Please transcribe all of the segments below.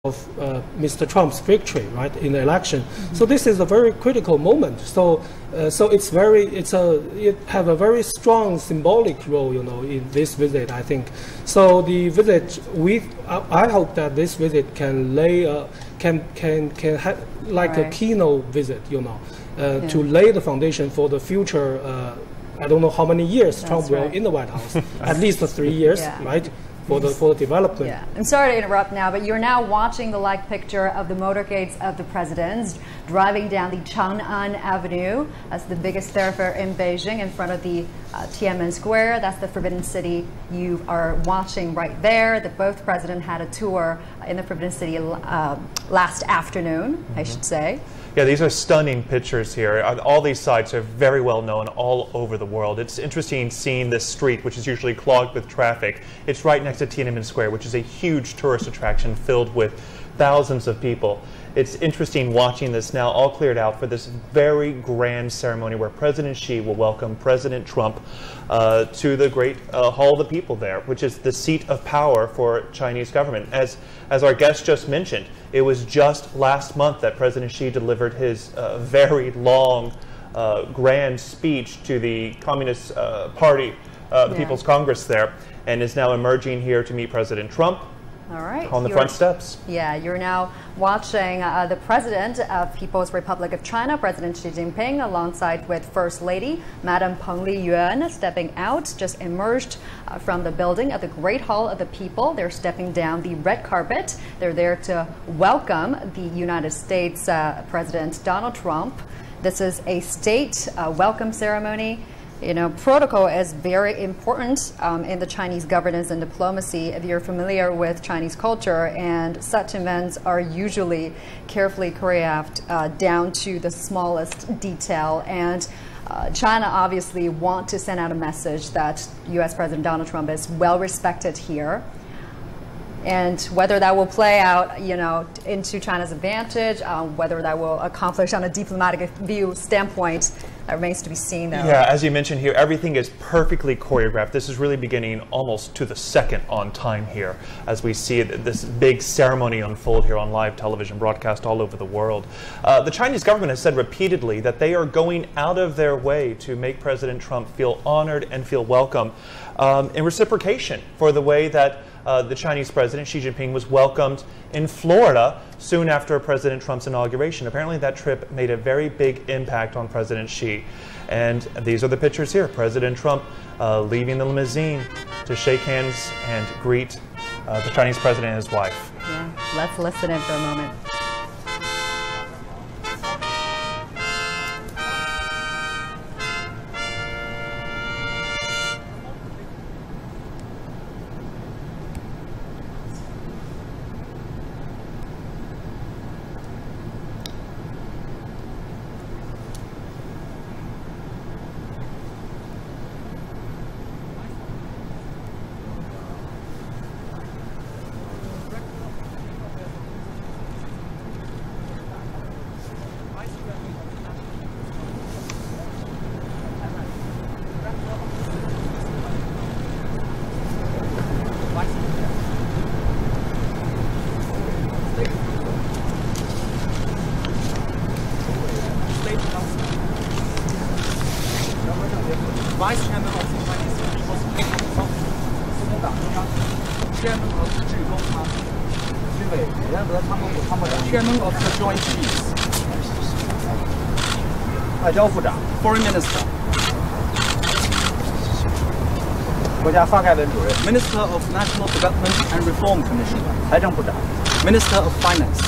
of Mr. Trump's victory, right, in the election. So this is a very critical moment. So it have a very strong symbolic role, in this visit, I think. So the visit, I hope that this visit can lay like a keynote visit, to lay the foundation for the future. I don't know how many years Trump will in the White House. At least 3 years, right? For the development. Yeah, I'm sorry to interrupt now, but you're now watching the live picture of the motorcades of the presidents driving down the Chang'an Avenue. That's the biggest thoroughfare in Beijing, in front of the Tiananmen Square. That's the Forbidden City you are watching right there. Both presidents had a tour in the Forbidden City last afternoon, I should say. Yeah, these are stunning pictures here. All these sites are very well known all over the world. It's interesting seeing this street, which is usually clogged with traffic. It's right next to Tiananmen Square, which is a huge tourist attraction filled with thousands of people. It's interesting watching this now all cleared out for this very grand ceremony where President Xi will welcome President Trump to the great Hall of the People there, which is the seat of power for Chinese government. As our guest just mentioned, it was just last month that President Xi delivered his very long, grand speech to the Communist Party, the People's Congress there, and is now emerging here to meet President Trump. All right. On the front steps. Yeah, you're now watching the President of People's Republic of China, President Xi Jinping, alongside with First Lady, Madam Peng Liyuan, stepping out, just emerged from the building of the Great Hall of the People. They're stepping down the red carpet. They're there to welcome the United States President Donald Trump. This is a state welcome ceremony. Protocol is very important in the Chinese governance and diplomacy if you're familiar with Chinese culture, and such events are usually carefully choreographed down to the smallest detail. And China obviously want to send out a message that U.S. President Donald Trump is well respected here. And whether that will play out, into China's advantage, whether that will accomplish on a diplomatic view standpoint, that remains to be seen, though. Yeah, as you mentioned here, everything is perfectly choreographed. This is really beginning almost to the second on time here, as we see this big ceremony unfold here on live television broadcast all over the world. The Chinese government has said repeatedly that they are going out of their way to make President Trump feel honored and feel welcome in reciprocation for the way that the Chinese president, Xi Jinping, was welcomed in Florida soon after President Trump's inauguration. Apparently that trip made a very big impact on President Xi. And these are the pictures here. President Trump leaving the limousine to shake hands and greet the Chinese president and his wife. Yeah, let's listen in for a moment. Vice Chairman of the Chinese People's Republic, Chairman of the Zhigong Party, Chairman of the Joint Chiefs, Foreign Minister, Minister of National Development and Reform Commission, Minister of Finance.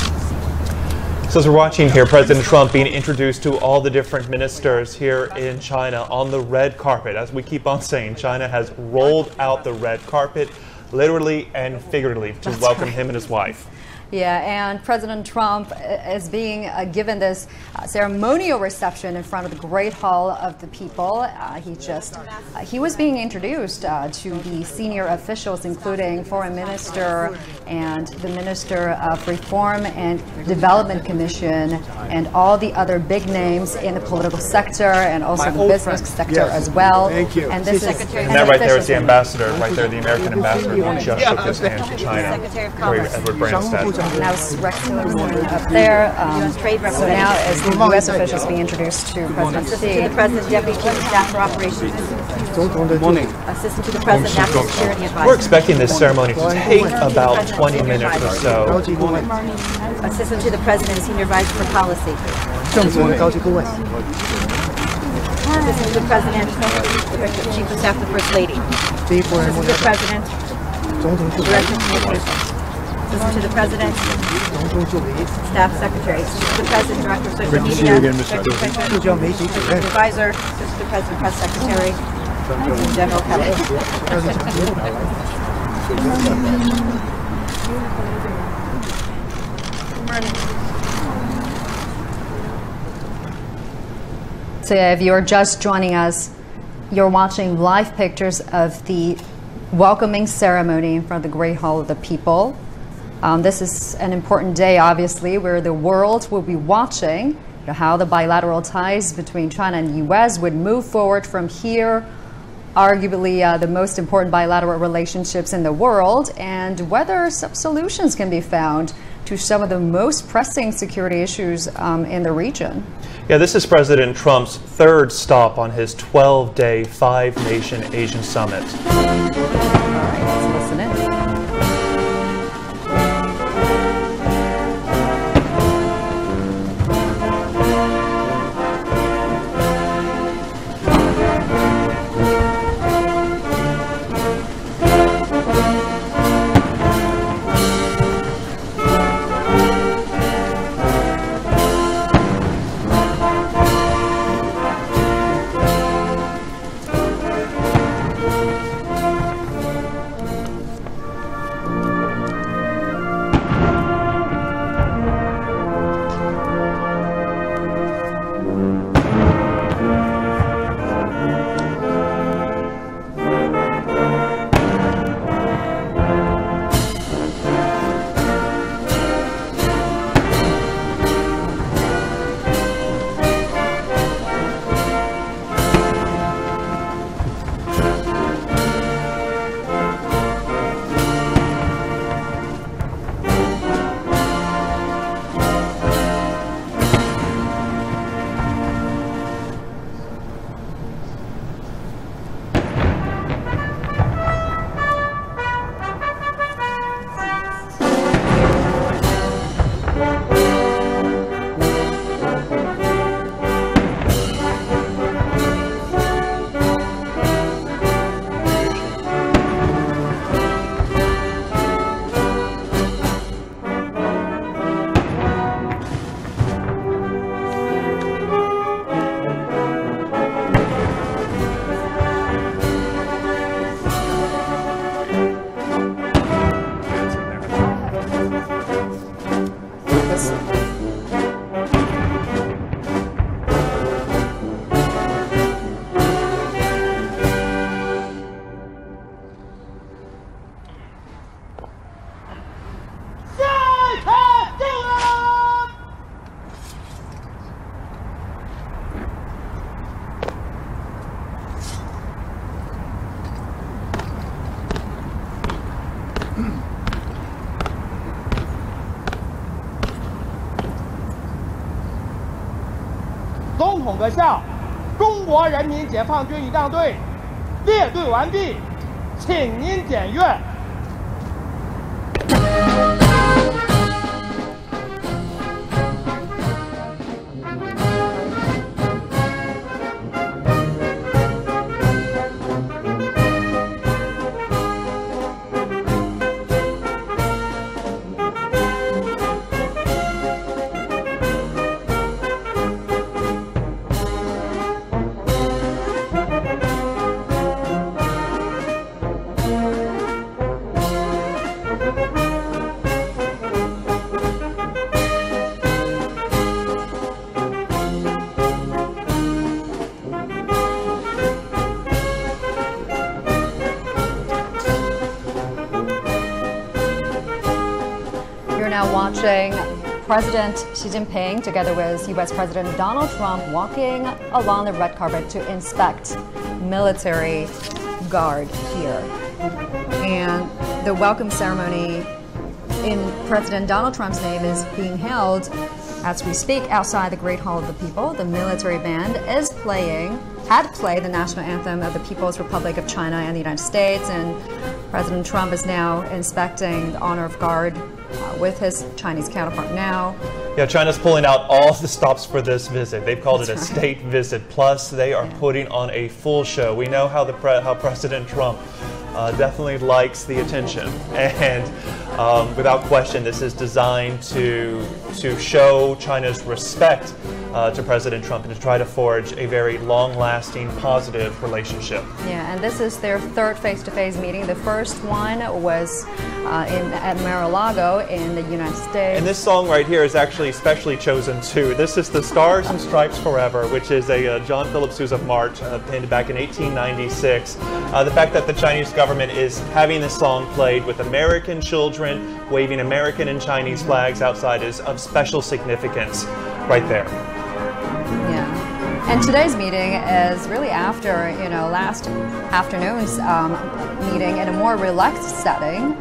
So as we're watching here, President Trump being introduced to all the different ministers here in China on the red carpet. As we keep on saying, China has rolled out the red carpet, literally and figuratively, to welcome him and his wife. Yeah, and President Trump is being given this ceremonial reception in front of the Great Hall of the People. He was being introduced to the senior officials, including Foreign Minister and the Minister of Reform and Development Commission, and all the other big names in the political sector and also the business sector as well. Thank you. And this is And that right there is the ambassador, right there, the American ambassador who just shook his hand to China, Edward Branstad. Now it's Rex Tillerson up there. So now as the U.S. officials being introduced to President Xi. Assistant to the President, Deputy Chief of Staff for Operations. Good morning. Assistant to the President, National Security Advisor. We're expecting this ceremony to take about 20 minutes or so. Assistant to the President, Senior Advisor for Policy. Assistant to the President, Chief of Staff to the First Lady. Assistant to the President, Director of Communications. Assistant to the President, Staff Secretary. Assistant to the President, Director of Social Media. Director of Advisor. Assistant to the President, Press Secretary. And General Cabinet. So if you're just joining us, you're watching live pictures of the welcoming ceremony in front of the Great Hall of the People. This is an important day, obviously, where the world will be watching how the bilateral ties between China and the U.S. would move forward from here, arguably the most important bilateral relationships in the world, and whether some solutions can be found to some of the most pressing security issues in the region. Yeah, this is President Trump's third stop on his 12-day, five-nation Asian summit. All right, let's listen in.总统阁下，中国人民解放军仪仗队列队完毕，请您检阅。Now watching President Xi Jinping together with U.S. President Donald Trump walking along the red carpet to inspect military guard here. And the welcome ceremony in President Donald Trump's name is being held as we speak outside the Great Hall of the People. The military band had played the national anthem of the People's Republic of China and the United States, and President Trump is now inspecting the honor of guard with his Chinese counterpart now. Yeah, China's pulling out all the stops for this visit. They've called it a state visit. Plus, they are putting on a full show. We know how how President Trump definitely likes the attention, and without question, this is designed to show China's respect to President Trump and to try to forge a very long-lasting, positive relationship. Yeah, and this is their third face-to-face meeting. The first one was at Mar-a-Lago in the United States. And this song right here is actually specially chosen too. This is the Stars and Stripes Forever, which is a John Philip Sousa march penned back in 1896. The fact that the Chinese government is having this song played with American children waving American and Chinese flags outside is of special significance right there. Yeah. And today's meeting is really after, last afternoon's meeting in a more relaxed setting.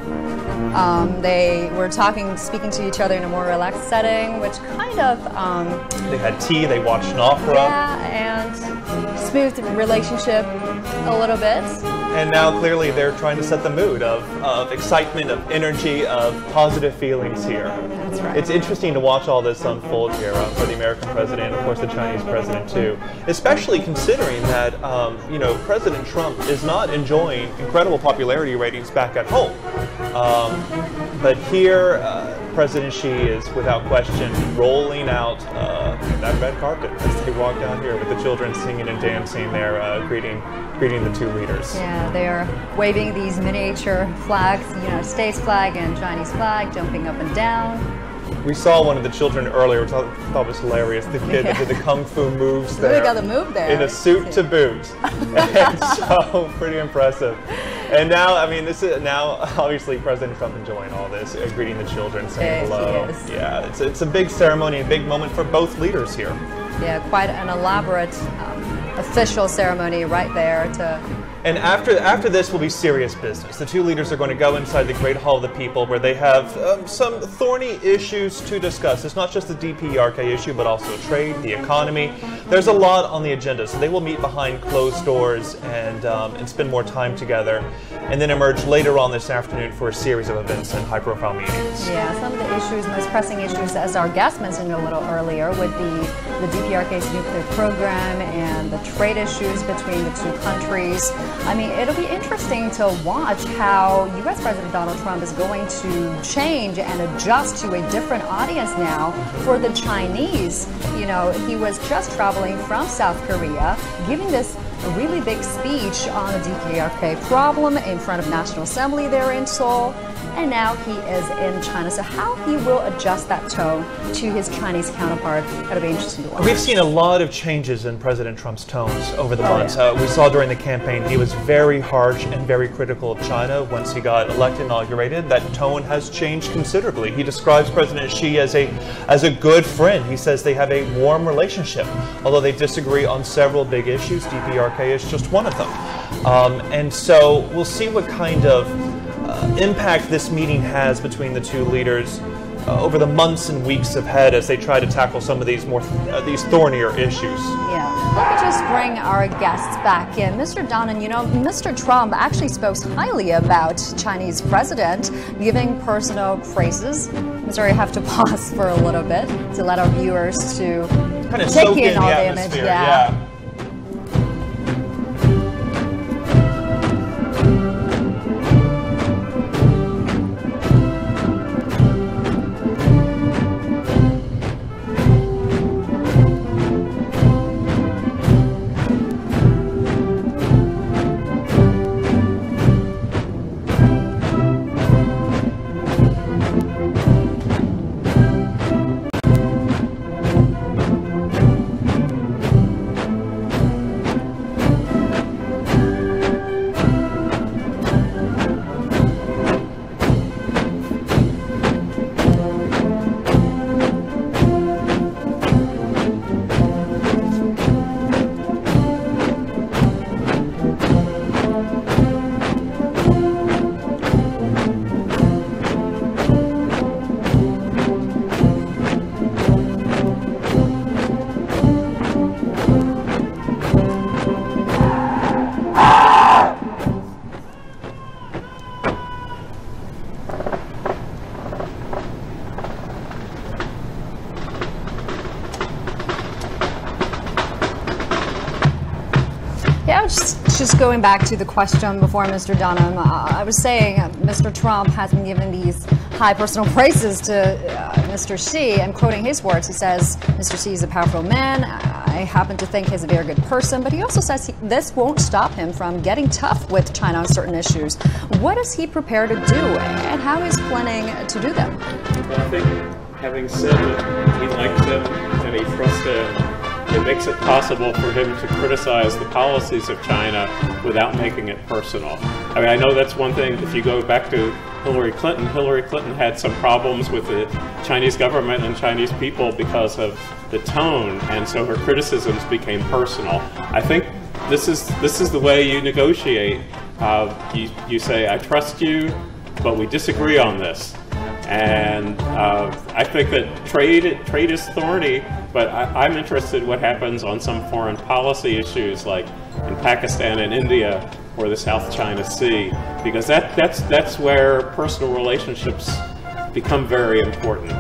They were speaking to each other in a more relaxed setting, which kind of... they had tea, they watched an opera. Yeah, and smoothed the relationship a little bit. And now clearly they're trying to set the mood of excitement, of energy, of positive feelings here. That's right. It's interesting to watch all this unfold here for the American president and of course the Chinese president too. Especially considering that, President Trump is not enjoying incredible popularity ratings back at home. But here, President Xi is without question rolling out that red carpet as they walk down here with the children singing and dancing there, greeting the two leaders. Yeah, they are waving these miniature flags, the United States flag and Chinese flag, jumping up and down. We saw one of the children earlier, which I thought was hilarious. The kid that did the kung fu moves there. Really got the move there. In a suit to boot. And so, pretty impressive. And now, obviously President Trump enjoying all this, greeting the children, saying hello. Yeah, it's a big ceremony, a big moment for both leaders here. Yeah, quite an elaborate official ceremony right there to... And after this will be serious business. The two leaders are going to go inside the Great Hall of the People where they have some thorny issues to discuss. It's not just the DPRK issue, but also trade, the economy. There's a lot on the agenda, so they will meet behind closed doors and spend more time together, and then emerge later on this afternoon for a series of events and high-profile meetings. Yeah, some of the issues, most pressing issues, as our guest mentioned a little earlier, would be the DPRK's nuclear program and the trade issues between the two countries. It'll be interesting to watch how U.S. President Donald Trump is going to change and adjust to a different audience now for the Chinese. He was just traveling from South Korea, giving this a really big speech on the DPRK problem in front of National Assembly there in Seoul. And now he is in China. So how he will adjust that tone to his Chinese counterpart, that'll be interesting to watch. We've seen a lot of changes in President Trump's tones over the months. We saw during the campaign he was very harsh and very critical of China. Once he got inaugurated, that tone has changed considerably. He describes President Xi as a good friend. He says they have a warm relationship. Although they disagree on several big issues, DPRK is just one of them. And so we'll see what kind of impact this meeting has between the two leaders over the months and weeks ahead as they try to tackle some of these these thornier issues. Yeah, let me just bring our guests back in. Mr. Donnan, Mr. Trump actually spoke highly about Chinese president, giving personal praises. I'm sorry, I have to pause for a little bit to let our viewers to kind of take in all the image. Yeah. Just going back to the question before, Mr. Dunham, I was saying Mr. Trump has been given these high personal praises to Mr. Xi. I'm quoting his words. He says, Mr. Xi is a powerful man. I happen to think he's a very good person. But he also says this won't stop him from getting tough with China on certain issues. What is he prepared to do, and how is he planning to do them? Well, I think having said that he likes them and he trusts them, it makes it possible for him to criticize the policies of China without making it personal. I mean, I know that's one thing. If you go back to Hillary Clinton had some problems with the Chinese government and Chinese people because of the tone, and so her criticisms became personal. I think this is the way you negotiate. You say, I trust you, but we disagree on this. And I think that trade is thorny, but I'm interested in what happens on some foreign policy issues like in Pakistan and India or the South China Sea, because that's where personal relationships become very important,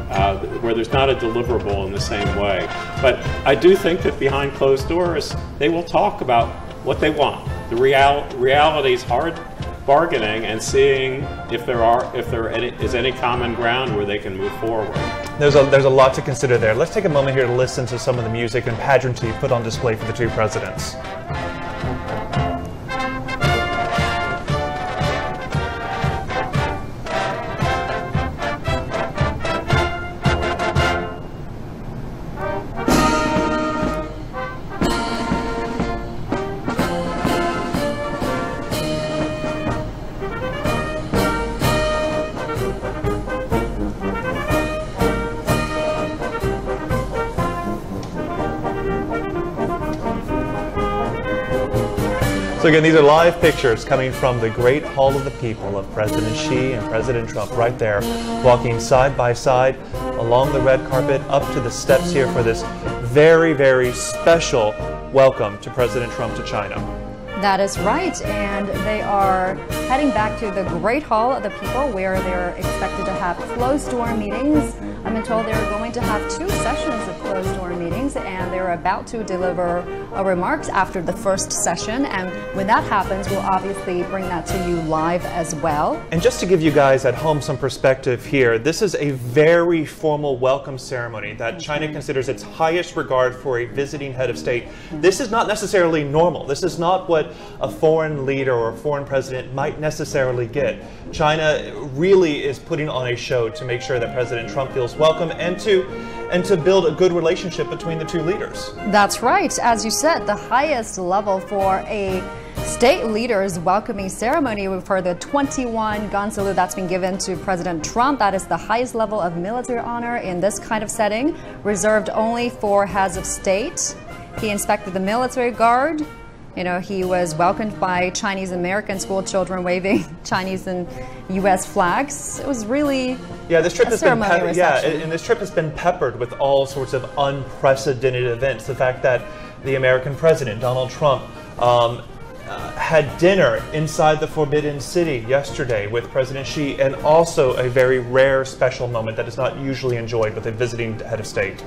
where there's not a deliverable in the same way. But I do think that behind closed doors, they will talk about what they want. The reality is hard bargaining and seeing if there is any common ground where they can move forward. There's a lot to consider there. Let's take a moment here to listen to some of the music and pageantry put on display for the two presidents. So again, these are live pictures coming from the Great Hall of the People of President Xi and President Trump right there, walking side by side along the red carpet up to the steps here for this very, very special welcome to President Trump to China. That is right, and they are heading back to the Great Hall of the People, where they're expected to have closed-door meetings. I've been told they're going to have 2 sessions of closed-door meetings, and they're about to deliver remarks after the first session. And when that happens, we'll obviously bring that to you live as well. And just to give you guys at home some perspective here, this is a very formal welcome ceremony that China considers its highest regard for a visiting head of state. This is not necessarily normal. This is not what a foreign leader or a foreign president might necessarily get. China really is putting on a show to make sure that President Trump feels welcome and to build a good relationship between the two leaders. That's right. As you said, the highest level for a state leader's welcoming ceremony for the 21 gun salute that's been given to President Trump. That is the highest level of military honor in this kind of setting, reserved only for heads of state. He inspected the military guard. You know, he was welcomed by Chinese-American school children waving Chinese and U.S. flags. It was really this trip has been and this trip has been peppered with all sorts of unprecedented events. The fact that the American president, Donald Trump, had dinner inside the Forbidden City yesterday with President Xi, and also a very rare special moment that is not usually enjoyed with a visiting head of state.